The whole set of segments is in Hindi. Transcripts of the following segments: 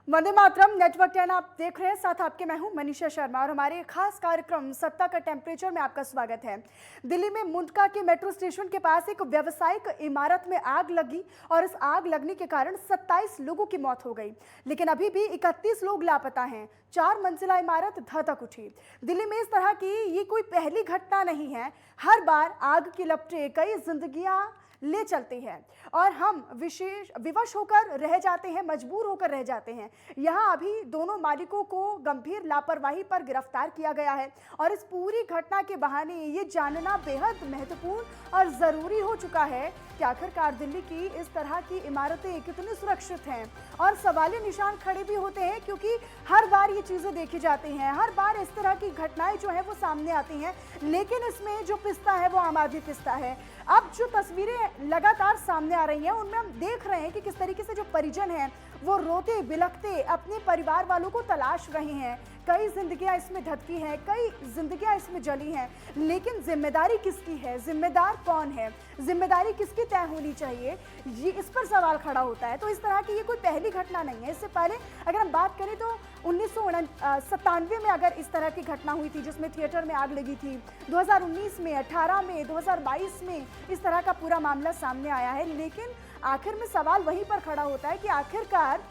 वंदे मातरम नेटवर्क 10 आप देख रहे हैं। साथ आपके मैं हूं मनीषा शर्मा और हमारे खास कार्यक्रम सत्ता का टेम्परेचर में आपका स्वागत है। दिल्ली में मुंडका के मेट्रो स्टेशन के पास एक व्यावसायिक इमारत में आग लगी और इस आग लगने के कारण 27 लोगों की मौत हो गई, लेकिन अभी भी 31 लोग लापता हैं। 4 मंजिला इमारत धधक उठी। दिल्ली में इस तरह की ये कोई पहली घटना नहीं है। हर बार आग की लपटें कई जिंदगियां ले चलते हैं और हम विवश होकर रह जाते हैं, मजबूर होकर रह जाते हैं। यहाँ अभी दोनों मालिकों को गंभीर लापरवाही पर गिरफ्तार किया गया है और इस पूरी घटना के बहाने ये जानना बेहद महत्वपूर्ण और ज़रूरी हो चुका है कि आखिरकार दिल्ली की इस तरह की इमारतें कितनी सुरक्षित हैं। और सवालिया निशान खड़े भी होते हैं क्योंकि हर बार ये चीज़ें देखी जाती हैं, हर बार इस तरह की घटनाएं जो है वो सामने आती हैं, लेकिन इसमें जो पिसता है वो आम आदमी पिसता है। अब जो तस्वीरें लगातार सामने आ रही हैं उनमें हम देख रहे हैं कि किस तरीके से जो परिजन हैं वो रोते बिलखते अपने परिवार वालों को तलाश रहे हैं। कई जिंदगियां इसमें धधकी हैं, कई जिंदगियां इसमें जली हैं, लेकिन जिम्मेदारी किसकी है, जिम्मेदार कौन है, जिम्मेदारी किसकी तय होनी चाहिए, ये इस पर सवाल खड़ा होता है। तो इस तरह की ये कोई पहली घटना नहीं है। इससे पहले अगर हम बात करें तो 1997 में अगर इस तरह की घटना हुई थी जिसमें थिएटर में आग लगी थी, 2019 में, 18 में, 2022 में इस तरह का पूरा मामला सामने आया है। लेकिन आखिर में सवाल वहीं पर खड़ा होता है कि आखिरकार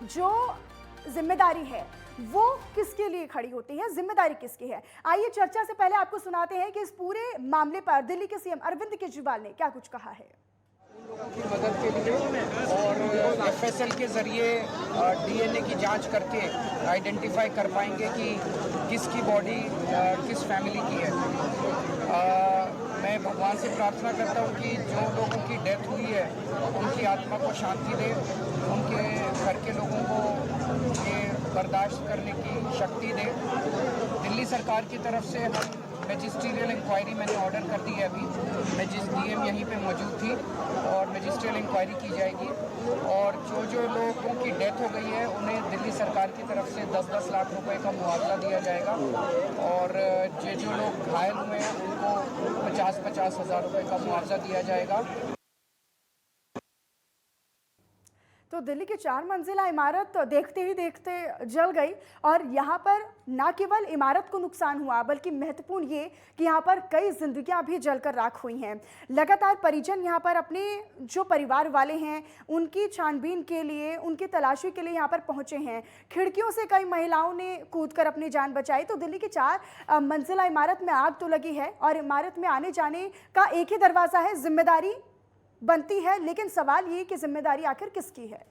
जो जिम्मेदारी है वो किसके लिए खड़ी होती है, जिम्मेदारी किसकी है। आइए चर्चा से पहले आपको सुनाते हैं कि इस पूरे मामले पर दिल्ली के सीएम अरविंद केजरीवाल ने क्या कुछ कहा है। लोगों की मदद के लिए और एफएसएल के जरिए डीएनए की जांच करके आइडेंटिफाई कर पाएंगे कि किसकी बॉडी किस फैमिली की है। मैं भगवान से प्रार्थना करता हूँ कि जो लोगों की डेथ हुई है उनकी आत्मा को शांति दे, उनके घर के लोगों को ये बर्दाश्त करने की शक्ति दे। दिल्ली सरकार की तरफ से हम मैजिस्ट्रियल इंक्वायरी मैंने ऑर्डर कर दी है। अभी डीएम यहीं पे मौजूद थी और मैजिस्ट्रियल इंक्वायरी की जाएगी और जो लोगों की डेथ हो गई है उन्हें दिल्ली सरकार की तरफ से 10-10 लाख रुपए का मुआवजा दिया जाएगा और जो लोग घायल हुए हैं उनको 50-50 हज़ार रुपये का मुआवजा दिया जाएगा। तो दिल्ली की 4 मंजिला इमारत देखते ही देखते जल गई और यहाँ पर न केवल इमारत को नुकसान हुआ बल्कि महत्वपूर्ण ये कि यहाँ पर कई जिंदगियाँ भी जलकर राख हुई हैं। लगातार परिजन यहाँ पर अपने जो परिवार वाले हैं उनकी छानबीन के लिए, उनकी तलाशी के लिए यहाँ पर पहुँचे हैं। खिड़कियों से कई महिलाओं ने कूदकर अपनी जान बचाई। तो दिल्ली की 4 मंजिला इमारत में आग तो लगी है और इमारत में आने जाने का एक ही दरवाज़ा है, जिम्मेदारी बनती है, लेकिन सवाल ये कि जिम्मेदारी आखिर किसकी है।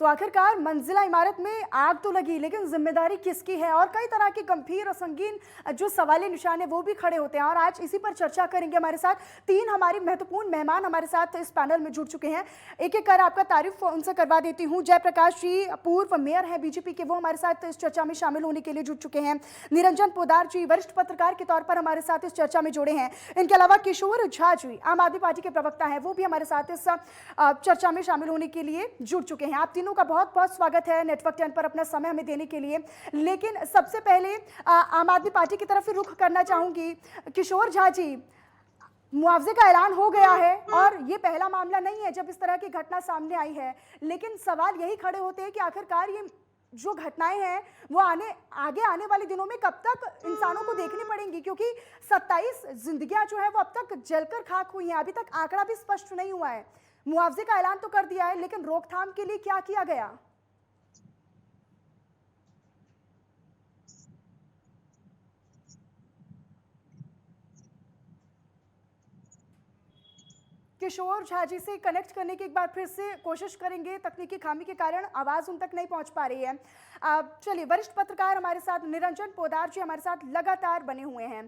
तो आखिरकार मंजिला इमारत में आग तो लगी, लेकिन जिम्मेदारी किसकी है और कई तरह के गंभीर और संगीन जो सवालिया निशान है वो भी खड़े होते हैं। और आज इसी पर चर्चा करेंगे। हमारे साथ 3 हमारे महत्वपूर्ण मेहमान हमारे साथ इस पैनल में जुड़ चुके हैं। एक एक कर आपका तारीफ उनसे करवा देती हूँ। जयप्रकाश जी पूर्व मेयर हैं बीजेपी के, वो हमारे साथ इस चर्चा में शामिल होने के लिए जुड़ चुके हैं। निरंजन पोदार जी वरिष्ठ पत्रकार के तौर पर हमारे साथ इस चर्चा में जुड़े हैं। इनके अलावा किशोर झा जी आम आदमी पार्टी के प्रवक्ता हैं, वो भी हमारे साथ इस चर्चा में शामिल होने के लिए जुड़ चुके हैं। आप का बहुत बहुत स्वागत है नेटवर्क 10 पर अपना समय हमें देने के लिए। लेकिन सबसे पहले आम आदमी पार्टी की तरफ रुख करना चाहूंगी। किशोर झा जी, मुआवजे का ऐलान हो गया है और ये पहला मामला नहीं है जब इस तरह की घटना सामने आई है, लेकिन सवाल यही खड़े होते हैं कि आखिरकार ये जो घटनाएं हैं वो आगे आने वाले दिनों में कब तक इंसानों को देखनी पड़ेंगी, क्योंकि 27 जिंदगियां जो है वो अब तक जलकर खाक हुई हैं। अभी तक आंकड़ा भी स्पष्ट नहीं हुआ है। मुआवजे का ऐलान तो कर दिया है, लेकिन रोकथाम के लिए क्या किया गया? किशोर झा जी से कनेक्ट करने की एक बार फिर से कोशिश करेंगे, तकनीकी खामी के कारण आवाज़ उन तक नहीं पहुंच पा रही है। चलिए, वरिष्ठ पत्रकार हमारे साथ निरंजन पोदार जी हमारे साथ लगातार बने हुए हैं।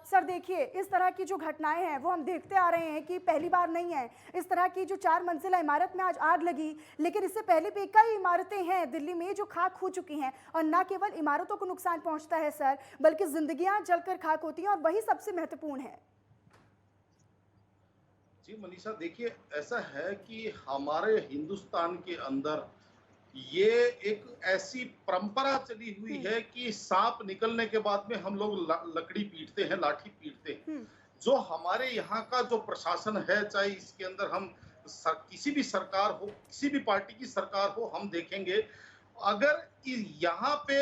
सर देखिए, इस तरह की जो घटनाएं हैं वो हम देखते आ रहे हैं कि पहली बार नहीं है। इस तरह की जो 4 मंजिला इमारत में आज आग लगी, लेकिन इससे पहले भी कई इमारतें हैं दिल्ली में जो खाक हो चुकी हैं और न केवल इमारतों को नुकसान पहुँचता है सर, बल्कि जिंदगियाँ जलकर खाक होती हैं और वही सबसे महत्वपूर्ण है। जी मनीषा, देखिए ऐसा है कि हमारे हिंदुस्तान के अंदर ये एक ऐसी परंपरा चली हुई है कि सांप निकलने के बाद में हम लोग लकड़ी पीटते हैं, लाठी पीटते हैं। जो हमारे यहाँ का जो प्रशासन है, चाहे इसके अंदर हम किसी भी सरकार हो, किसी भी पार्टी की सरकार हो, हम देखेंगे अगर यहाँ पे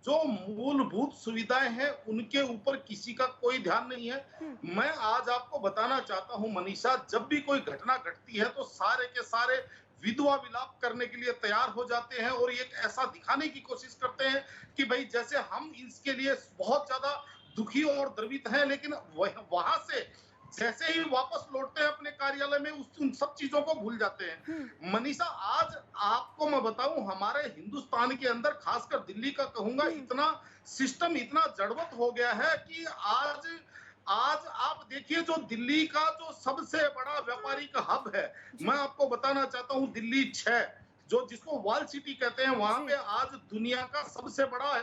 जो मूलभूत सुविधाएं हैं उनके ऊपर किसी का कोई ध्यान नहीं है। मैं आज आपको बताना चाहता हूं मनीषा, जब भी कोई घटना घटती है तो सारे के सारे विधवा विलाप करने के लिए तैयार हो जाते हैं और ये ऐसा दिखाने की कोशिश करते हैं कि भाई जैसे हम इसके लिए बहुत ज्यादा दुखी और द्रवित हैं, लेकिन वहां से जैसे ही वापस लौटते हैं अपने कार्यालय में उन सब चीजों को भूल जाते हैं। मनीषा, आज आपको मैं बताऊं, हमारे हिंदुस्तान के अंदर, खासकर दिल्ली का कहूंगा, इतना सिस्टम इतना जड़वत हो गया है कि आज आज आप देखिए, जो दिल्ली का जो सबसे बड़ा व्यापारिक हब है, मैं आपको बताना चाहता हूं, दिल्ली 6 जो जिसको वॉल सिटी कहते हैं, वहां पे आज दुनिया का सबसे बड़ा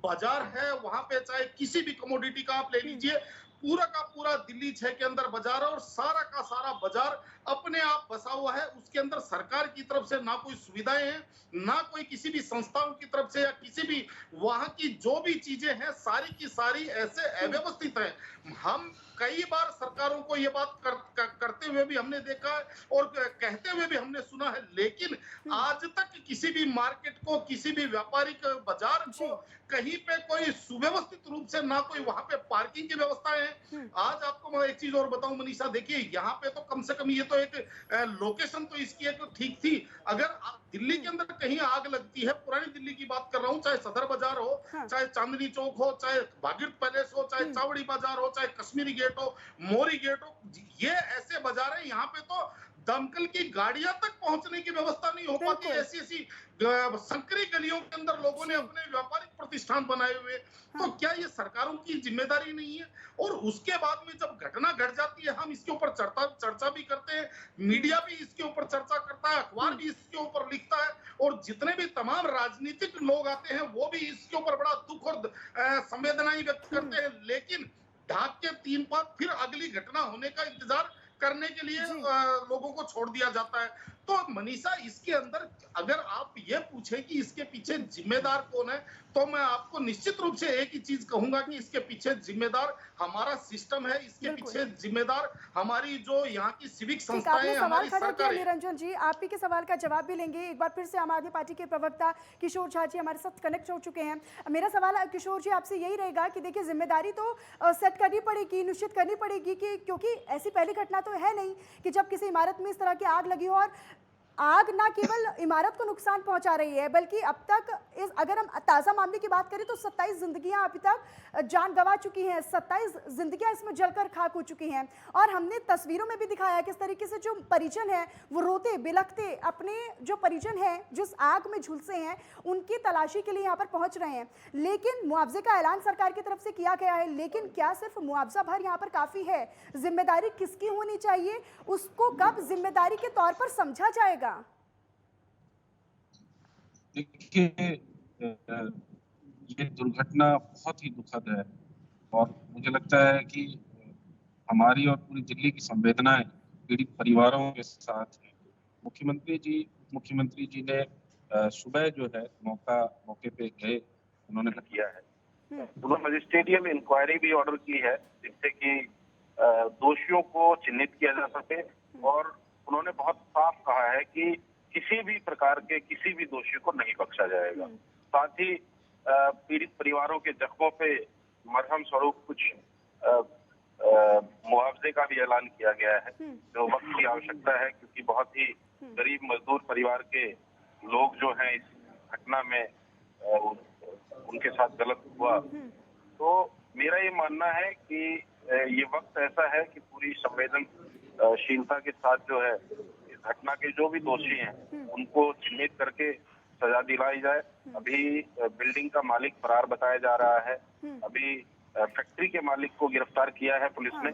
बाजार है। वहां पे चाहे किसी भी कमोडिटी का आप ले लीजिए, पूरा का पूरा दिल्ली 6 के अंदर बाजार है और सारा का सारा बाजार अपने आप बसा हुआ है। उसके अंदर सरकार की तरफ से ना कोई सुविधाएं हैं, ना कोई किसी भी संस्थाओं की तरफ से, या किसी भी वहां की जो भी चीजें हैं सारी की सारी ऐसे अव्यवस्थित है। हम कई बार सरकारों को ये बात करते हुए भी हमने देखा है और कहते हुए भी हमने सुना है, लेकिन आज तक किसी भी मार्केट को, किसी भी व्यापारिक बाजार को कहीं पे कोई सुव्यवस्थित रूप से, ना कोई वहां पे पार्किंग की व्यवस्था है। आज आपको मैं एक चीज और बताऊं मनीषा, देखिए यहाँ पे तो कम से कम ये तो एक लोकेशन तो इसकी एक ठीक थी। अगर दिल्ली के अंदर कहीं आग लगती है, पुरानी दिल्ली की बात कर रहा हूँ, चाहे सदर बाजार हो, चाहे चांदनी चौक हो, चाहे भागीरथ पैलेस हो, चाहे चावड़ी बाजार हो, चाहे कश्मीरी गेट हो, मोरी गेट हो, ये ऐसे बाजार है यहाँ पे तो दमकल की गाड़ियां तक पहुंचने की व्यवस्था नहीं हो पाती। ऐसी ऐसी संकरी गलियों के अंदर लोगों ने अपने व्यापारिक प्रतिष्ठान बनाए हुए। तो क्या ये सरकारों की जिम्मेदारी नहीं है? और उसके बाद में जब घटना घट जाती है, हम इसके ऊपर चर्चा भी करते हैं, मीडिया भी इसके ऊपर चर्चा करता है, अखबार भी इसके ऊपर लिखता है, और जितने भी तमाम राजनीतिक लोग आते हैं वो भी इसके ऊपर बड़ा दुख और संवेदनाएं व्यक्त करते हैं। लेकिन ढाक के 3 पात फिर अगली घटना होने का इंतजार करने के लिए लोगों को छोड़ दिया जाता है। तो मनीषा, इसके अंदर अगर आप ये पूछे कि इसके पीछे जिम्मेदार कौन है, तो मैं आपको निश्चित रूप से एक ही चीज कहूंगा कि इसके पीछे जिम्मेदार हमारा सिस्टम है, इसके पीछे जिम्मेदार हमारी जो यहाँ की सिविक संस्थाएं हैं, हमारी सरकार है। निरंजन जी, आप ही के सवाल का जवाब भी लेंगे। एक बार फिर से आम आदमी पार्टी के प्रवक्ता किशोर झा जी हमारे साथ कनेक्ट हो चुके हैं। मेरा सवाल किशोर जी आपसे यही रहेगा कि देखिए, जिम्मेदारी तो सेट करनी पड़ेगी, निश्चित करनी पड़ेगी, कि क्योंकि ऐसी पहली घटना तो है नहीं कि जब किसी इमारत में इस तरह की आग लगी हो, और आग ना केवल इमारत को नुकसान पहुंचा रही है, बल्कि अब तक अगर हम ताज़ा मामले की बात करें तो 27 जिंदगियां अभी तक जान गंवा चुकी हैं, 27 जिंदगियां इसमें जलकर खाक हो चुकी हैं। और हमने तस्वीरों में भी दिखाया किस तरीके से जो परिजन हैं वो रोते बिलखते अपने जो परिजन हैं जिस आग में झुलसे हैं उनकी तलाशी के लिए यहाँ पर पहुंच रहे हैं। लेकिन मुआवजे का ऐलान सरकार की तरफ से किया गया है, लेकिन क्या सिर्फ मुआवजा भर यहाँ पर काफ़ी है? जिम्मेदारी किसकी होनी चाहिए, उसको कब जिम्मेदारी के तौर पर समझा जाएगा? देखिए, ये दुर्घटना बहुत ही दुखद है और मुझे लगता है कि हमारी और पूरी दिल्ली की संवेदनाएं पीड़ित परिवारों के साथ हैं। मुख्यमंत्री जी ने सुबह जो है मौके पे गए, उन्होंने किया है, उन्होंने मजिस्ट्रेटियल इंक्वायरी भी ऑर्डर की है जिससे कि दोषियों को चिन्हित किया जा सके, और उन्होंने बहुत साफ कहा है कि किसी भी प्रकार के किसी भी दोषी को नहीं बख्शा जाएगा। साथ ही पीड़ित परिवारों के जख्मों पे मरहम स्वरूप कुछ मुआवजे का भी ऐलान किया गया है, जो वक्त की आवश्यकता है, क्योंकि बहुत ही गरीब मजदूर परिवार के लोग जो हैं इस घटना में उनके साथ गलत हुआ। तो मेरा ये मानना है कि ये वक्त ऐसा है कि पूरी संवेदनशीलता के साथ जो है घटना के जो भी दोषी हैं उनको चिन्हित करके सजा दिलाई जाए। अभी बिल्डिंग का मालिक फरार बताया जा रहा है, अभी फैक्ट्री के मालिक को गिरफ्तार किया है पुलिस ने,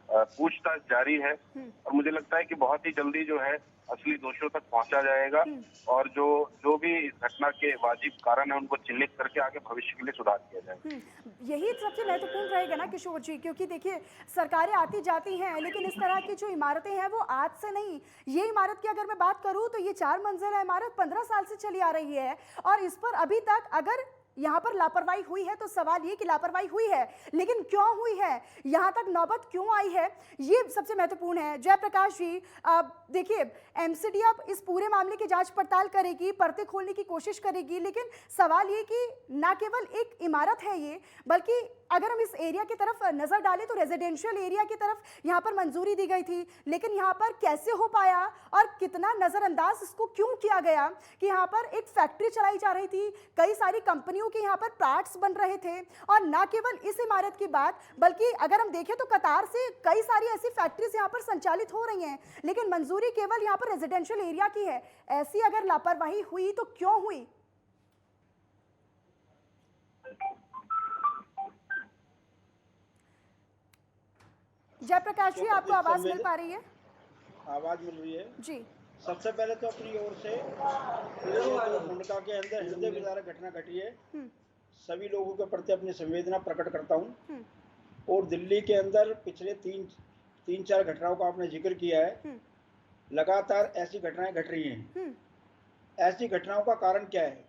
पूछताछ जारी है और मुझे लगता है कि बहुत ही जल्दी जो है असली दोषियों तक पहुंचा जाएगा और जो भी इस घटना के वाजिब कारण है उनको चिन्हित करके आगे भविष्य के लिए सुधार किया जाएगा। यही सबसे महत्वपूर्ण रहेगा ना किशोर जी, क्योंकि देखिए सरकारें आती जाती हैं लेकिन इस तरह की जो इमारतें हैं वो आज से नहीं। ये इमारत की अगर मैं बात करूं तो ये 4 मंजिला इमारत 15 साल से चली आ रही है और इस पर अभी तक अगर यहाँ पर लापरवाही हुई है तो सवाल ये कि लापरवाही हुई है लेकिन क्यों हुई है, यहाँ तक नौबत क्यों आई है, ये सबसे महत्वपूर्ण है। जयप्रकाश जी, देखिए एमसीडी अब इस पूरे मामले की जांच पड़ताल करेगी, पर्दे खोलने की कोशिश करेगी, लेकिन सवाल ये कि ना केवल एक इमारत है ये, बल्कि अगर हम इस एरिया की तरफ नजर डालें तो रेजिडेंशियल एरिया की तरफ यहाँ पर मंजूरी दी गई थी, लेकिन यहाँ पर कैसे हो पाया और कितना नजरअंदाज इसको क्यों किया गया कि यहाँ पर एक फैक्ट्री चलाई जा रही थी, कई सारी कंपनियों के यहाँ पर पार्ट्स बन रहे थे और ना केवल इस इमारत की बात बल्कि अगर हम देखें तो कतार से कई सारी ऐसी फैक्ट्रीज यहाँ पर संचालित हो रही हैं, लेकिन मंजूरी केवल यहाँ पर रेजिडेंशियल एरिया की है। ऐसी अगर लापरवाही हुई तो क्यों हुई? जयप्रकाश जी, आपको आवाज मिल पा रही है? आवाज मिल रही है जी। सबसे पहले तो अपनी ओर से मुंडका के अंदर हृदय विदारक घटना घटी है, सभी लोगों के प्रति अपनी संवेदना प्रकट करता हूं। और दिल्ली के अंदर पिछले तीन चार घटनाओं का आपने जिक्र किया है, लगातार ऐसी घटनाएं घट रही हैं। ऐसी घटनाओं का कारण क्या है?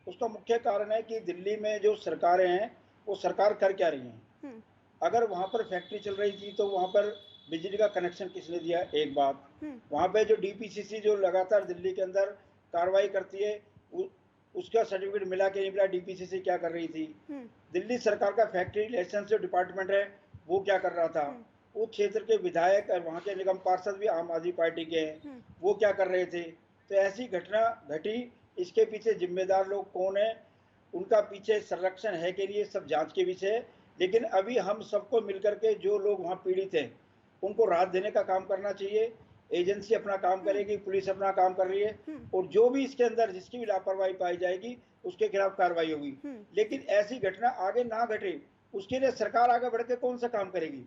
उसका मुख्य कारण है कि दिल्ली में जो सरकारें हैं वो सरकार कर क्या रही हैं। अगर वहाँ पर फैक्ट्री चल रही थी तो वहाँ पर बिजली का कनेक्शन किसने दिया? एक बात। वहाँ पे जो डीपीसीसी जो लगातार दिल्ली के अंदर कार्रवाई करती है उसका सर्टिफिकेट मिला कि नहीं मिला, डीपीसीसी क्या कर रही थी? दिल्ली सरकार का फैक्ट्री लाइसेंस जो डिपार्टमेंट है वो क्या कर रहा था? उस क्षेत्र के विधायक और वहाँ के निगम पार्षद भी आम आदमी पार्टी के हैं, वो क्या कर रहे थे? तो ऐसी घटना घटी, इसके पीछे जिम्मेदार लोग कौन है, उनका पीछे संरक्षण है के लिए सब जांच के विषय है। लेकिन अभी हम सबको मिलकर के जो लोग वहाँ पीड़ित हैं उनको राहत देने का काम करना चाहिए। एजेंसी अपना काम करेगी, पुलिस अपना काम कर रही है और जो भी इसके अंदर जिसकी भी लापरवाही पाई जाएगी उसके खिलाफ कार्रवाई होगी। लेकिन ऐसी घटना आगे ना घटे उसके लिए सरकार आगे बढ़ के कौन सा काम करेगी?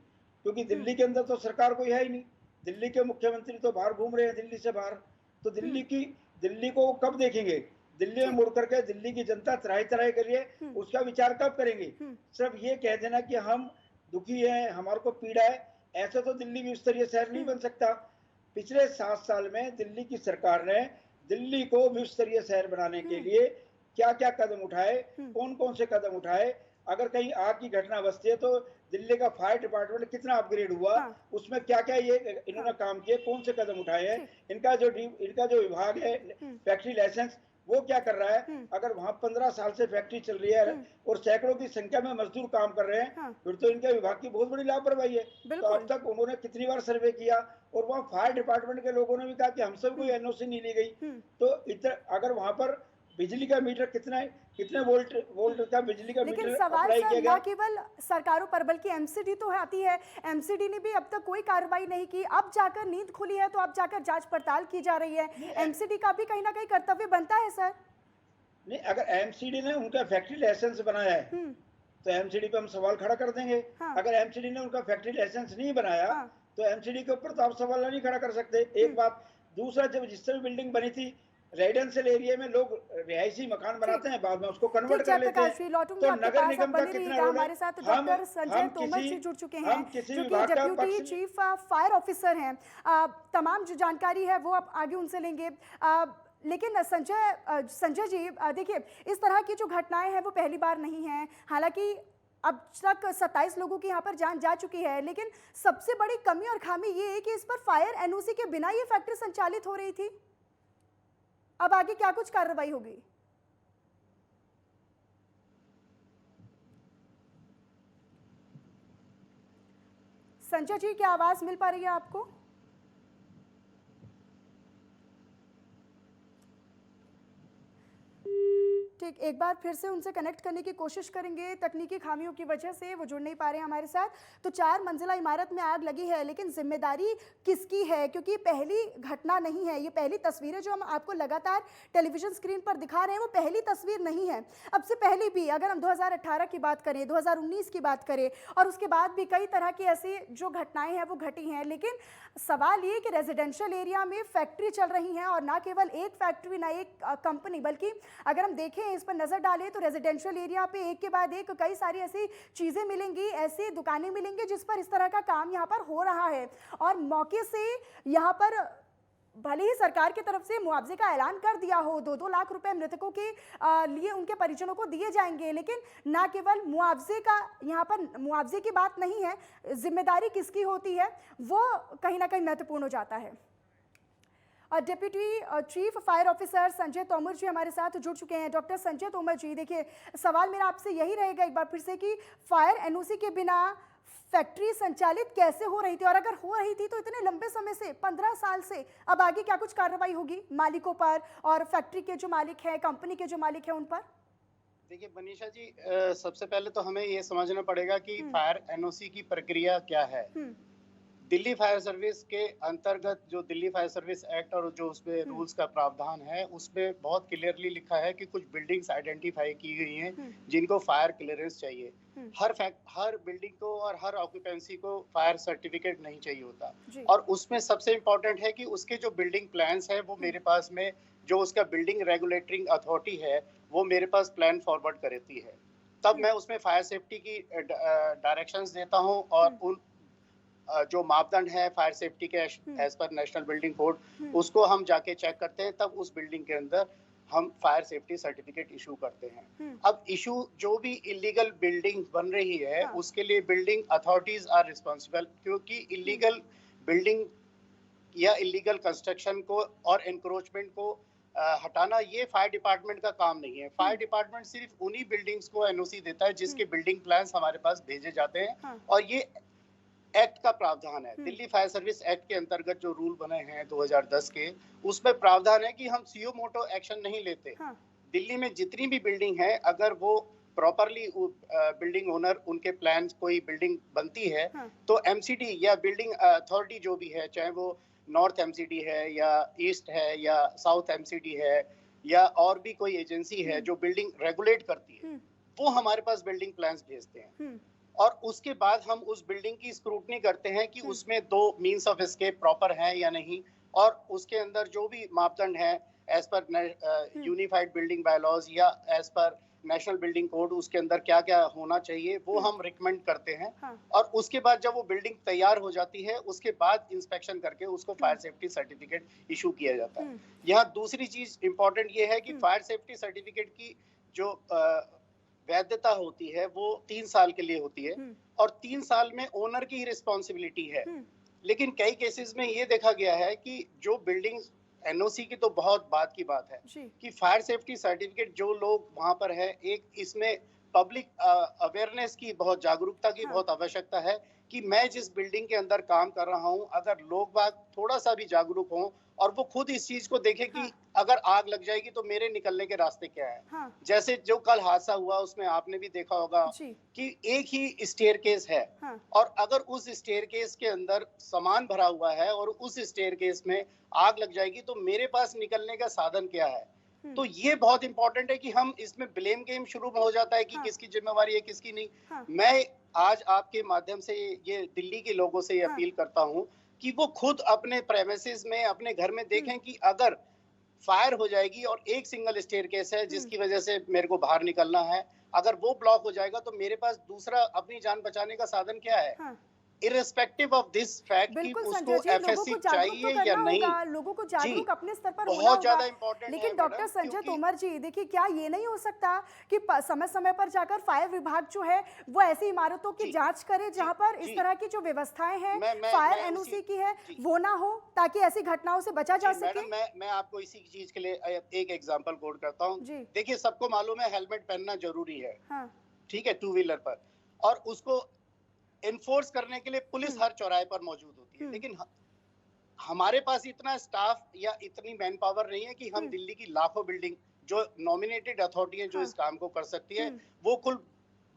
क्योंकि दिल्ली के अंदर तो सरकार कोई है ही नहीं। दिल्ली के मुख्यमंत्री तो बाहर घूम रहे हैं, दिल्ली से बाहर। तो दिल्ली को कब देखेंगे? दिल्ली में मुड़ करके दिल्ली की जनता त्राही त्राही करिए, उसका विचार कब करेंगे? सिर्फ ये कह देना कि हम दुखी हैं, हमारे को पीड़ा है, ऐसा तो दिल्ली विश्व स्तरीय शहर नहीं बन सकता। पिछले 7 साल में दिल्ली की सरकार ने दिल्ली को विश्व स्तरीय शहर बनाने के लिए क्या क्या कदम उठाए, कौन कौन से कदम उठाए? अगर कहीं आग की घटना बसती है तो दिल्ली का फायर डिपार्टमेंट कितना अपग्रेड हुआ, उसमें क्या क्या ये इन्होंने काम किए, कौन से कदम उठाए हैं? इनका जो विभाग है फैक्ट्री लाइसेंस वो क्या कर रहा है? अगर वहाँ 15 साल से फैक्ट्री चल रही है और सैकड़ों की संख्या में मजदूर काम कर रहे हैं, फिर तो इनके विभाग की बहुत बड़ी लापरवाही है। तो अब तक उन्होंने कितनी बार सर्वे किया और वहाँ फायर डिपार्टमेंट के लोगों ने भी कहा कि हमसे कोई एनओसी नहीं ली गई। तो अगर वहाँ पर बिजली का मीटर कितने वोल्ट का बिजली का लेकिन मीटर सवाल अप्लाई सर किया ना गया? केवल सरकारों पर बल्कि एमसीडी तो आती है, एमसीडी ने भी अब तक कोई कार्रवाई नहीं की। अब जाकर नींद खुली है तो अब जाकर जांच पड़ताल की जा रही है। एमसीडी का भी कहीं ना कहीं कर्तव्य बनता है सर। नहीं, अगर एमसीडी ने उनका फैक्ट्री लाइसेंस बनाया है तो एमसीडी पे हम सवाल खड़ा कर देंगे। अगर एमसीडी ने उनका फैक्ट्री लाइसेंस नहीं बनाया तो एमसीडी के ऊपर तो आप सवाल नहीं खड़ा कर सकते। एक बात। दूसरा, जब जिस तरह बिल्डिंग बनी थी रेजिडेंशियल एरिया में लोग रिहायशी मकान बनाते हैं, बाद में उसको कन्वर्ट कर लेते हैं। तो नगर निगम का कितना रोल है? हमारे साथ डॉक्टर संजय तोमर जी जुड़ चुके हैं जो कि डिप्यूटी चीफ फायर ऑफिसर हैं। तमाम जो जानकारी है वो आप आगे उनसे लेंगे। लेकिन संजय जी, देखिए इस तरह की जो घटनाएं हैं वो पहली बार नहीं है। हालांकि अब तक 27 लोगों की यहाँ पर जान जा चुकी है, लेकिन सबसे बड़ी कमी और खामी ये है कि इस पर फायर एनओसी के बिना ये फैक्ट्री संचालित हो रही थी। अब आगे क्या कुछ कार्रवाई होगी? संजय जी, क्या आवाज मिल पा रही है आपको? ठीक देखिए एक बार फिर से उनसे कनेक्ट करने की कोशिश करेंगे, तकनीकी खामियों की वजह से वो जुड़ नहीं पा रहे हैं हमारे साथ। तो 4 मंजिला इमारत में आग लगी है, लेकिन जिम्मेदारी किसकी है? क्योंकि पहली घटना नहीं है, ये पहली तस्वीरें जो हम आपको लगातार टेलीविजन स्क्रीन पर दिखा रहे हैं वो पहली तस्वीर नहीं है। अब से पहले भी अगर हम 2018 की बात करें, 2019 की बात करें और उसके बाद भी कई तरह की ऐसी जो घटनाएं हैं वो घटी हैं। लेकिन सवाल ये कि रेजिडेंशियल एरिया में फैक्ट्री चल रही हैं और ना केवल एक फैक्ट्री, ना एक कंपनी, बल्कि अगर हम देखें इस पर नज़र डालें तो रेजिडेंशियल एरिया पे एक के बाद एक कई सारी ऐसी चीज़ें मिलेंगी, ऐसी दुकानें मिलेंगी जिस पर इस तरह का काम यहाँ पर हो रहा है। और मौके से यहाँ पर भले ही सरकार की तरफ से मुआवजे का ऐलान कर दिया हो, 2-2 लाख रुपए मृतकों के लिए उनके परिजनों को दिए जाएंगे, लेकिन ना केवल मुआवजे का यहाँ पर मुआवजे की बात नहीं है, जिम्मेदारी किसकी होती है वो कहीं ना कहीं महत्वपूर्ण हो जाता है। और deputy chief fire officer Sanjay Tomar ji हमारे साथ जुड़ चुके हैं। डॉक्टर संजय तोमर जी, देखिए सवाल मेरा आपसे यही रहेगा एक बार फिर से कि फायर एनओसी के बिना फैक्ट्री संचालित कैसे हो रही थी, और अगर हो रही थी तो इतने लंबे समय से 15 साल से अब आगे क्या कुछ कार्रवाई होगी मालिकों पर और फैक्ट्री के जो मालिक हैं, कंपनी के जो मालिक हैं उन पर? देखिए मनीषा जी, सबसे पहले तो हमें ये समझना पड़ेगा कि फायर एनओसी की प्रक्रिया क्या है। दिल्ली फायर सर्विस के अंतर्गत जो दिल्ली फायर सर्विस एक्ट और जो उसमें रूल्स का प्रावधान है उसमें बहुत क्लियरली लिखा है कि कुछ बिल्डिंग्स आइडेंटिफाई की गई हैं जिनको फायर क्लियरेंस चाहिए। हर बिल्डिंग को और हर ऑक्यूपेंसी को फायर सर्टिफिकेट नहीं चाहिए होता, और उसमें सबसे इम्पोर्टेंट है कि उसके जो बिल्डिंग प्लान्स है वो मेरे पास में, जो उसका बिल्डिंग रेगुलेटरिंग अथॉरिटी है वो मेरे पास प्लान फॉरवर्ड करती है, तब मैं उसमें फायर सेफ्टी की डायरेक्शंस देता हूँ और उन जो मापदंड है फायर सेफ्टी के as per national building code उसको हम जाके चेक करते हैं, तब उस बिल्डिंग के अंदर हम फायर सेफ्टी सर्टिफिकेट इशू करते हैं। अब इशू जो भी इलीगल बिल्डिंग बन रही है उसके लिए बिल्डिंग अथॉरिटीज आर रिस्पॉन्सिबल, क्योंकि इलीगल बिल्डिंग या इलीगल कंस्ट्रक्शन को और एनक्रोचमेंट को हटाना ये फायर डिपार्टमेंट का काम नहीं है। फायर डिपार्टमेंट सिर्फ उन्हीं बिल्डिंग्स को एनओसी देता है जिसके बिल्डिंग प्लान्स हमारे पास भेजे जाते हैं, और ये एक्ट का प्रावधान है। दिल्ली फायर सर्विस एक्ट के अंतर्गत जो रूल बने हैं 2010 के, उसमें प्रावधान है कि हम सीओ मोटो एक्शन नहीं लेते। दिल्ली में जितनी भी बिल्डिंग है, अगर वो प्रॉपरली बिल्डिंग ओनर उनके प्लान कोई बिल्डिंग बनती है तो एमसीडी या बिल्डिंग अथॉरिटी जो भी है, चाहे वो नॉर्थ एमसीडी है या ईस्ट है या साउथ एमसीडी है या और भी कोई एजेंसी है जो बिल्डिंग रेगुलेट करती है, वो हमारे पास बिल्डिंग प्लान्स भेजते हैं। और उसके बाद हम उस बिल्डिंग की स्क्रूटनी करते हैं कि उसमें 2 मीन्स ऑफ एस्केप प्रॉपर हैं या नहीं, और उसके अंदर जो भी मापदंड है as per unified building bylaws या as per national building code, उसके अंदर क्या क्या होना चाहिए वो हम रिकमेंड करते हैं। और उसके बाद जब वो बिल्डिंग तैयार हो जाती है उसके बाद इंस्पेक्शन करके उसको फायर सेफ्टी सर्टिफिकेट इशू किया जाता है। यहाँ दूसरी चीज इंपॉर्टेंट ये है कि फायर सेफ्टी सर्टिफिकेट की जो वैधता होती है वो 3 साल के लिए होती है, और 3 साल में ओनर की रिस्पॉन्सिबिलिटी है। लेकिन कई केसेस में ये देखा गया है कि जो बिल्डिंग एनओसी की तो बहुत बात की बात है कि फायर सेफ्टी सर्टिफिकेट जो लोग वहां पर है, एक इसमें पब्लिक अवेयरनेस की बहुत जागरूकता की बहुत आवश्यकता है कि मैं जिस बिल्डिंग के अंदर काम कर रहा हूं, अगर लोग बाग थोड़ा सा भी जागरूक हों और वो खुद इस चीज को देखें कि अगर आग लग जाएगी तो मेरे निकलने के रास्ते क्या है। जैसे जो कल हादसा हुआ उसमें आपने भी देखा होगा कि एक ही स्टेयरकेस है, और अगर उस स्टेयरकेस के अंदर सामान भरा हुआ है और उस स्टेयरकेस में आग लग जाएगी तो मेरे पास निकलने का साधन क्या है। तो ये बहुत इंपॉर्टेंट है कि हम इसमें ब्लेम गेम शुरू हो जाता है कि किसकी जिम्मेवारी है किसकी नहीं। मैं आज आपके माध्यम से ये दिल्ली के लोगों से अपील करता हूँ कि वो खुद अपने प्रेमिसेस में, अपने घर में देखें कि अगर फायर हो जाएगी और एक सिंगल स्टेयरकेस है जिसकी वजह से मेरे को बाहर निकलना है, अगर वो ब्लॉक हो जाएगा तो मेरे पास दूसरा अपनी जान बचाने का साधन क्या है। इररिस्पेक्टिव ऑफ दिस फैक्ट कि उसको एफएससी चाहिए या नहीं, लोगों को जागरूक अपने स्तर पर होना बहुत ज्यादा होगा। इंपॉर्टेंट। लेकिन डॉक्टर संजय तोमर जी, देखिए क्या ये नहीं हो सकता कि समय समय पर जाकर फायर विभाग जो है वो ऐसी इमारतों की जांच करे जहां पर इस तरह की जो व्यवस्थाएं हैं फायर एनओसी की है वो ना हो, ताकि ऐसी घटनाओं से बचा जा सके। मैं आपको इसी चीज के लिए एक एग्जांपल कोट करता हूँ। देखिए सबको मालूम है हेलमेट पहनना जरूरी है, ठीक है, 2 व्हीलर पर, और उसको एनफोर्स करने के लिए पुलिस हर चौराहे पर मौजूद होती है। लेकिन हमारे पास इतना स्टाफ या इतनी मैन पावर नहीं है कि हम दिल्ली की लाखों बिल्डिंग जो नॉमिनेटेड अथॉरिटी है जो हाँ। इस काम को कर सकती है वो कुल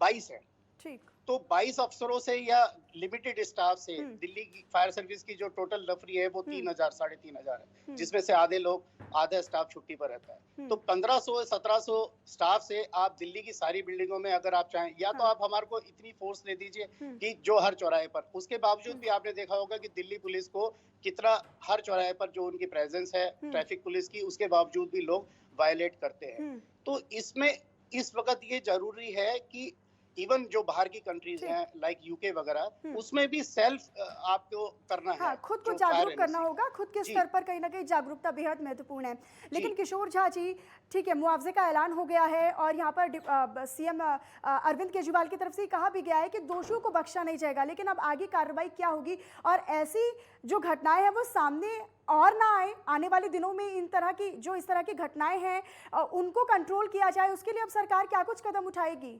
22 है। ठीक। तो 22 अफसरों से या लिमिटेड स्टाफ से हम्म। दिल्ली की फायर सर्विस की जो टोटल नफरी है वो 3,000 3,500 है, जिसमें से आधा स्टाफ छुट्टी पर रहता है। तो 1500 1700 स्टाफ से आप दिल्ली की सारी बिल्डिंगों में अगर आप चाहें, या तो हाँ। आप हमारे को इतनी फोर्स दे दीजिए कि जो हर चौराहे पर, उसके बावजूद भी आपने देखा होगा कि दिल्ली पुलिस को कितना हर चौराहे पर जो उनकी प्रेजेंस है ट्रैफिक पुलिस की, उसके बावजूद भी लोग वायलेट करते हैं। तो इसमें इस वक्त ये जरूरी है कि इवन जो बाहर की कंट्रीज हैं लाइक यूके वगैरह, उसमें भी सेल्फ आपको करना हाँ, है, खुद को जो जागरूक फायर करना एनओसी होगा, खुद के जी। स्तर पर कहीं ना कहीं जागरूकता बेहद महत्वपूर्ण है। लेकिन जी। किशोर झा जी, ठीक है, मुआवजे का ऐलान हो गया है और यहाँ पर सीएम अरविंद केजरीवाल की तरफ से कहा भी गया है कि दोषियों को बख्शा नहीं जाएगा, लेकिन अब आगे कार्रवाई क्या होगी और ऐसी जो घटनाएं हैं वो सामने और ना आए, आने वाले दिनों में इस तरह की घटनाएं हैं उनको कंट्रोल किया जाए, उसके लिए अब सरकार क्या कुछ कदम उठाएगी?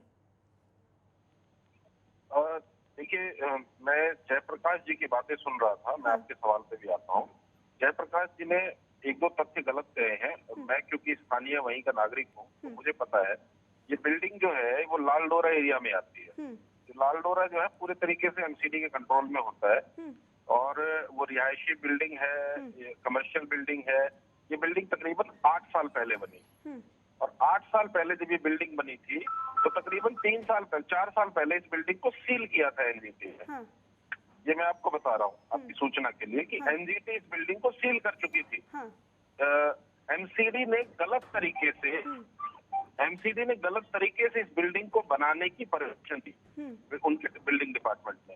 देखिए, मैं जयप्रकाश जी की बातें सुन रहा था, मैं आपके सवाल पे भी आता हूँ। जयप्रकाश जी ने एक दो तथ्य गलत कहे हैं। मैं क्योंकि स्थानीय वहीं का नागरिक हूँ तो मुझे पता है ये बिल्डिंग जो है वो लाल डोरा एरिया में आती है। लाल डोरा जो है पूरे तरीके से एमसीडी के कंट्रोल में होता है और वो रिहायशी बिल्डिंग है, ये कमर्शियल बिल्डिंग है। ये बिल्डिंग तकरीबन 8 साल पहले बनी और 8 साल पहले जब ये बिल्डिंग बनी थी तो तकरीबन 4 साल पहले इस बिल्डिंग को सील किया था एनजीटी ने। ये मैं आपको बता रहा हूँ आपकी सूचना के लिए कि एनजीटी इस बिल्डिंग को सील कर चुकी थी। एमसीडी ने गलत तरीके से इस बिल्डिंग को बनाने की परमिशन दी उनके बिल्डिंग डिपार्टमेंट ने।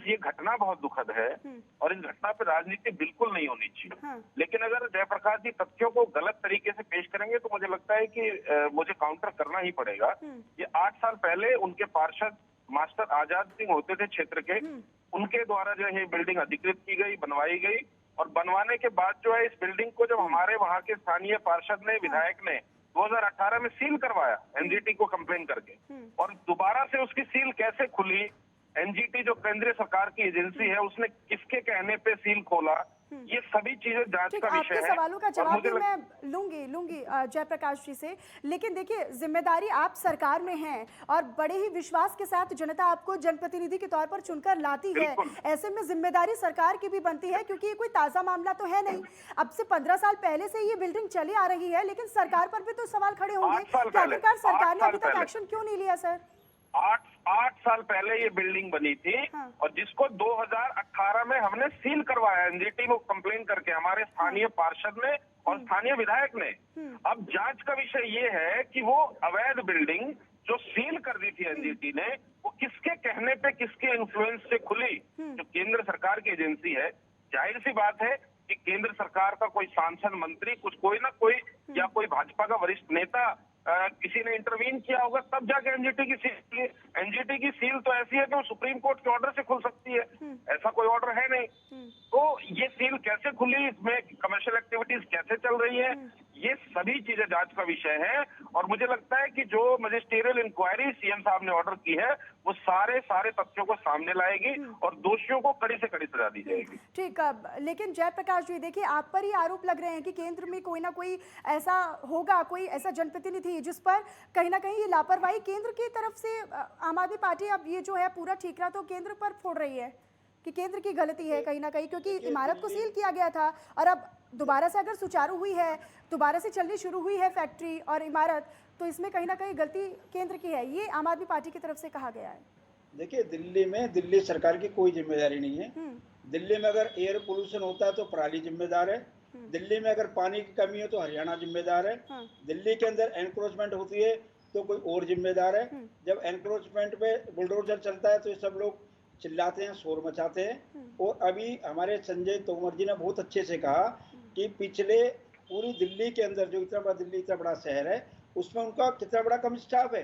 ये घटना बहुत दुखद है और इस घटना पर राजनीति बिल्कुल नहीं होनी चाहिए। लेकिन अगर जयप्रकाश जी तथ्यों को गलत तरीके से पेश करेंगे तो मुझे लगता है कि मुझे काउंटर करना ही पड़ेगा। ये 8 साल पहले उनके पार्षद मास्टर आजाद सिंह होते थे क्षेत्र के, उनके द्वारा जो है बिल्डिंग अधिकृत की गई, बनवाई गई और बनवाने के बाद जो है इस बिल्डिंग को जब हमारे वहाँ के स्थानीय पार्षद ने, विधायक ने 2018 में सील करवाया एनजीटी को कंप्लेन करके, और दोबारा से उसकी सील कैसे खुली, एनजीटी जो केंद्रीय सरकार की एजेंसी है उसने किसके कहने पे सील खोला, ये सभी चीजें जांच का विषय है। आपके सवालों का जवाब भी मैं लूंगी जयप्रकाश जी से, लेकिन देखिए जिम्मेदारी आप सरकार में है और बड़े ही विश्वास के साथ जनता आपको जनप्रतिनिधि के तौर पर चुनकर लाती है। ऐसे में जिम्मेदारी सरकार की भी बनती है क्योंकि ये कोई ताजा मामला तो है नहीं, अब से 15 साल पहले से ये बिल्डिंग चली आ रही है, लेकिन सरकार पर भी तो सवाल खड़े होंगे कि आखिरकार सरकार ने अभी तक एक्शन क्यों नहीं लिया सर? 8 साल पहले ये बिल्डिंग बनी थी और जिसको 2018 में हमने सील करवाया एनजीटी को कंप्लेन करके, हमारे स्थानीय पार्षद ने और स्थानीय विधायक ने। अब जांच का विषय ये है कि वो अवैध बिल्डिंग जो सील कर दी थी एनजीटी ने, वो किसके कहने पे, किसके इन्फ्लुएंस से खुली। जो केंद्र सरकार की एजेंसी है, जाहिर सी बात है कि केंद्र सरकार का कोई सांसद, मंत्री, कोई ना कोई या कोई भाजपा का वरिष्ठ नेता किसी ने इंटरवीन किया होगा तब जाके एनजीटी की सील। एनजीटी की सील तो ऐसी है कि वो सुप्रीम कोर्ट के ऑर्डर से खुल सकती है, ऐसा कोई ऑर्डर है नहीं। तो ये सील कैसे खुली, इसमें कमर्शियल एक्टिविटीज कैसे चल रही है, ये सभी चीजें जांच का विषय है। और मुझे लगता है कि जो मजिस्ट्रियल इंक्वायरी सीएम साहब ने ऑर्डर की है वो सारे तथ्यों को सामने लाएगी और दोषियों को कड़ी से कड़ी सजा दी जाएगी। ठीक, लेकिन जयप्रकाश जी देखिए आप पर ही आरोप लग रहे हैं कि केंद्र में कोई ना कोई ऐसा होगा, कोई ऐसा जनप्रतिनिधि जिस पर कहीं ना कहीं ये लापरवाही केंद्र की तरफ से आम आदमी पार्टी अब ये जो है पूरा ठीकरा तो केंद्र पर फोड़ रही है कि केंद्र की गलती है कहीं ना कहीं, क्योंकि इमारत को सील किया गया था और अब दोबारा से अगर सुचारू हुई है, दोबारा से चलनी शुरू हुई है फैक्ट्री और इमारत, तो इसमें कहीं ना कहीं गलती केंद्र की है, ये आम आदमी पार्टी की तरफ से कहा गया है। देखिए दिल्ली में दिल्ली सरकार की कोई जिम्मेदारी नहीं है। दिल्ली में अगर एयर पोल्यूशन होता है तो पराली जिम्मेदार है, दिल्ली में अगर पानी की कमी हो तो हरियाणा जिम्मेदार है, दिल्ली के अंदर एनक्रोचमेंट होती है तो कोई और जिम्मेदार है। जब एनक्रोचमेंट पे बुलडोजर चलता है तो ये सब लोग चिल्लाते हैं, शोर मचाते हैं। और अभी हमारे संजय तोमर जी ने बहुत अच्छे से कहा कि पिछले पूरी दिल्ली के अंदर जो इतना बड़ा शहर है उसमें उनका कितना बड़ा कम स्टाफ है।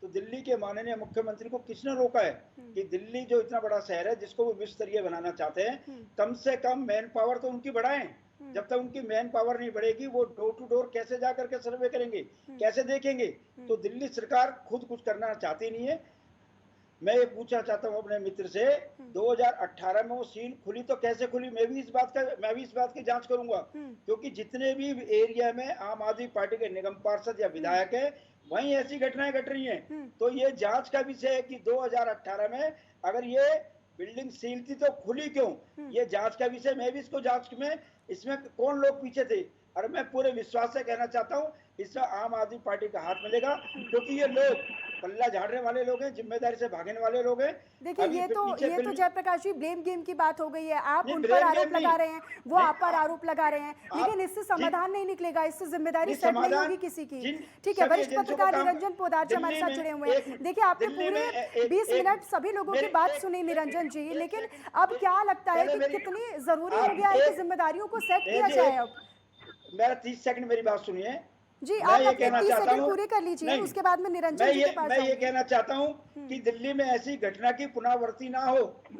तो दिल्ली के माननीय मुख्यमंत्री को किसने रोका है कि दिल्ली जो इतना बड़ा शहर है जिसको वो विश्व स्तरीय बनाना चाहते हैं, कम से कम मैन पावर तो उनकी बढ़ाएं। जब तक उनकी मैन पावर नहीं बढ़ेगी वो डोर टू डोर कैसे जा करके सर्वे करेंगे, कैसे देखेंगे। तो दिल्ली सरकार खुद कुछ करना चाहती नहीं है। मैं ये पूछना चाहता हूँ अपने मित्र से, 2018 में वो सील खुली तो कैसे खुली? मैं भी इस बात की जांच करूंगा, क्योंकि जितने भी एरिया में आम आदमी पार्टी के निगम पार्षद या विधायक है वहीं ऐसी घटनाएं घट रही हैं। तो ये जांच का विषय है कि 2018 में अगर ये बिल्डिंग सील थी तो खुली क्यों, ये जांच का विषय। मैं भी इसको जांच में, इसमें कौन लोग पीछे थे। और मैं पूरे विश्वास से कहना चाहता हूँ इसमें आम आदमी पार्टी का हाथ मिलेगा, क्योंकि ये लोग पल्ला झाड़ने वाले लोग हैं, जिम्मेदारी से भागने वाले लोग हैं। देखिए ये तो जयप्रकाश जी ब्लेम गेम की बात हो गई है। आप नहीं, उन पर blame आरोप game लगा नहीं। रहे हैं, वो आप पर आरोप लगा रहे हैं, लेकिन इससे जी, समाधान नहीं निकलेगा, इससे जिम्मेदारी नहीं, सेट नहीं समाधान होगी किसी की। जिन ठीक है, सभी वरिष्ठ एजेंसियों को पत्रकार काम- निरंजन पोदार जी हमारे दिल्ली साथ में जुड़े हुए हैं। एक- देखिए आपने दिल्ली पूरे में एक- 20 एक- मिनट सभी लोगों की मेरे- बात एक- सुनी निरंजन जी, एक लेकिन second, अब क्या लगता है पहले कि मेरी- कितनी जरूरी आप हो गया है कि एक- जिम्मेदारियों को सेट किया जी, जाए। अब मेरा 30 सेकंड मेरी बात सुनिए। जी मैं आप ये अपने कहना 30 चाहता सेकंड हूँ, पूरे कर लीजिए, नहीं, उसके बाद में निरंजन जी के पास मैं ये जाऊंगी। कहना चाहता हूँ कि दिल्ली में ऐसी घटना की पुनरावृत्ति ना हो,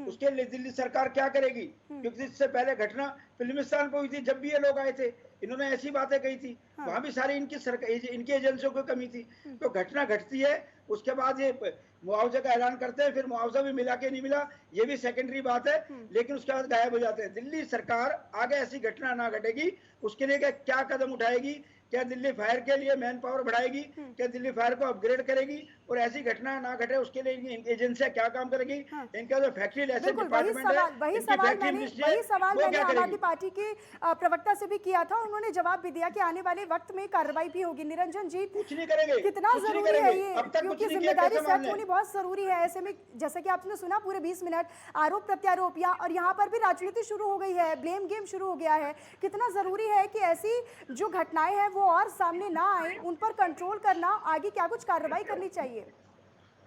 उसके लिए दिल्ली सरकार क्या करेगी? क्योंकि इससे पहले घटना फिल्मिस्तान पे हुई थी, जब भी ये लोग आए थे इन्होंने ऐसी बातें कही थी, वहां भी सारी इनकी एजेंसियों की कमी थी। तो घटना घटती है, उसके बाद ये मुआवजे का ऐलान करते हैं, फिर मुआवजा भी मिला के नहीं मिला ये भी सेकेंडरी बात है, लेकिन उसके बाद गायब हो जाते हैं। दिल्ली सरकार आगे ऐसी घटना ना घटेगी उसके लिए क्या कदम उठाएगी? क्या दिल्ली फायर के लिए मैन पावर बढ़ाएगी? क्या दिल्ली फायर को अपग्रेड करेगी? और ऐसी घटना ना घटे उसके लिए इनकी एजेंसियां क्या काम करेगी? इनका जो फैक्ट्री लाइसेंस बिल्कुल डिपार्टमेंट है, वही सवाल मैंने आम आदमी करेगी? पार्टी के प्रवक्ता से भी किया था, उन्होंने जवाब भी दिया कि आने वाले वक्त में कार्रवाई भी होगी। निरंजन जी कुछ नहीं करेंगे, कितना कुछ नहीं जरूरी है करेंगे। ये, अब तक क्योंकि कुछ नहीं किया, जिम्मेदारी कैसे सेट मान होनी लें? बहुत जरूरी है। ऐसे में जैसे कि आपने सुना पूरे 20 मिनट आरोप प्रत्यारोप और यहाँ पर भी राजनीति शुरू हो गई है, ब्लेम गेम शुरू हो गया है। कितना जरूरी है कि ऐसी जो घटनाएं हैं वो और सामने ना आए, उन पर कंट्रोल करना, आगे क्या कुछ कार्रवाई करनी चाहिए?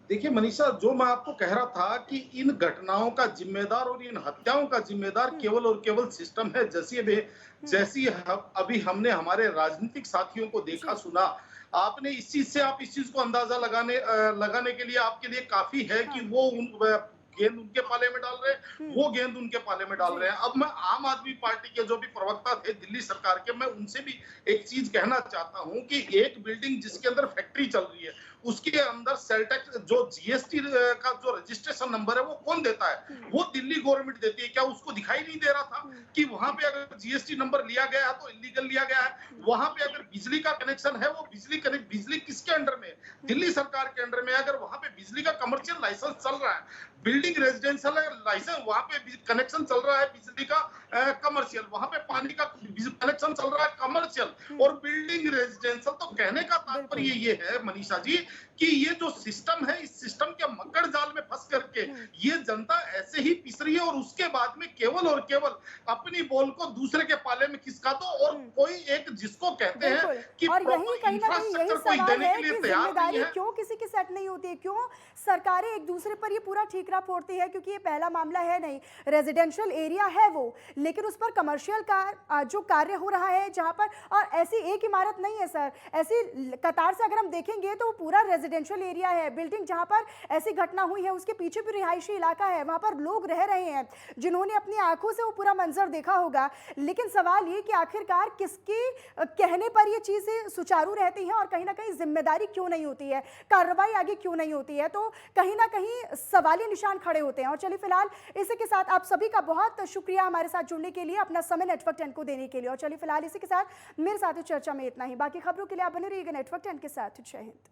देखिए मनीषा, जो मैं आपको कह रहा था कि इन घटनाओं का जिम्मेदार और इन हत्याओं का जिम्मेदार केवल और केवल सिस्टम है। जैसी अभी हमने हमारे राजनीतिक साथियों को देखा सुना, आपने इस चीज से आप इस चीज को अंदाजा लगाने के लिए आपके लिए काफी है कि वो गेंद उनके पाले में डाल रहे हैं, वो गेंद उनके पाले में डाल रहे हैं। अब मैं आम आदमी पार्टी के जो भी प्रवक्ता थे दिल्ली सरकार के, मैं उनसे भी एक चीज कहना चाहता हूं कि एक बिल्डिंग जिसके अंदर फैक्ट्री चल रही है उसके अंदर सेल टैक्स जो जीएसटी का जो रजिस्ट्रेशन नंबर है वो कौन देता है? वो दिल्ली गवर्नमेंट देती है। क्या उसको दिखाई नहीं दे रहा था कि वहां पे अगर जीएसटी नंबर लिया गया है तो इलीगल लिया गया है? वहां पे अगर बिजली का कनेक्शन है, वो बिजली किसके अंडर में है? दिल्ली सरकार के अंडर में। अगर वहां पे बिजली का कमर्शियल लाइसेंस चल रहा है, बिल्डिंग रेजिडेंशियल लाइसेंस, वहां पे कनेक्शन चल रहा है बिजली का कमर्शियल, वहां पे पानी का कनेक्शन चल रहा है कमर्शियल और बिल्डिंग रेजिडेंशियल। तो कहने का तात्पर्य ये है मनीषा जी कि ये जो सिस्टम है, इस सिस्टम के मकड़ जाल में फंस करके ये जनता ऐसे ही पिस रही है और उसके बाद में केवल और केवल अपनी बॉल को दूसरे के पाले में खिसका दो और कोई एक जिसको कहते हैं कि और यही कहीं ना कहीं यही सवाल है कि जिम्मेदारी है। क्यों किसी की सेट नहीं होती है, क्यों सरकारें एक दूसरे पर ये पूरा ठीकरा फोड़ती है? क्योंकि ये पहला मामला है नहीं, रेजिडेंशियल एरिया है वो, लेकिन उस पर कमर्शियल जो कार्य हो रहा है जहां पर, और ऐसी एक इमारत नहीं है सर, ऐसी कतार से अगर हम देखेंगे तो पूरा रेजिडेंशियल एरिया है। बिल्डिंग जहां पर ऐसी घटना हुई है उसके पीछे भी रिहायशी इलाका है, वहां पर लोग रह रहे हैं जिन्होंने अपनी आंखों से वो पूरा मंजर देखा होगा। लेकिन सवाल ये कि आखिरकार किसके कहने पर ये चीजें सुचारू रहती हैं और कहीं ना कहीं जिम्मेदारी क्यों नहीं होती है, कार्रवाई आगे क्यों नहीं होती है? तो कहीं ना कहीं सवालिया निशान खड़े होते हैं। और चलिए फिलहाल इसी के साथ आप सभी का बहुत शुक्रिया हमारे साथ जुड़ने के लिए, अपना समय नेटवर्क 10 को देने के लिए। और चलिए फिलहाल इसी के साथ मेरे साथ चर्चा में इतना ही। बाकी खबरों के लिए आप बने रहिएगा नेटवर्क 10 के साथ। जय हिंद।